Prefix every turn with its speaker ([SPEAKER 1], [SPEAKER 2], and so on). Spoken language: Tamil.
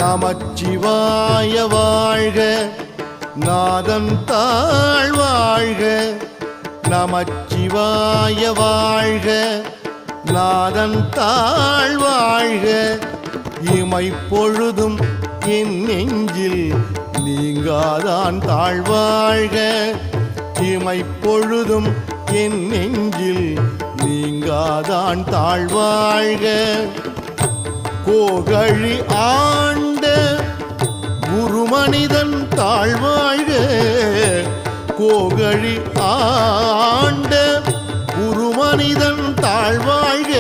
[SPEAKER 1] நமச்சிவாய வாழ்க, நாதன் தாழ் வாழ்க. நமச்சிவாய வாழ்க, நாதன் தாழ் வாழ்க. இமைப்பொழுதும் என் நெஞ்சில் நீங்காதான் தாழ்வாழ்க. இமைப்பொழுதும் என் நெஞ்சில் நீங்காதான் தாழ்வாழ்க. கோகழி ஆண்ட குருமனிதன் தாழ்வாழ்க. கோகழி ஆண்ட குருமனிதன் தாழ்வாழ்க.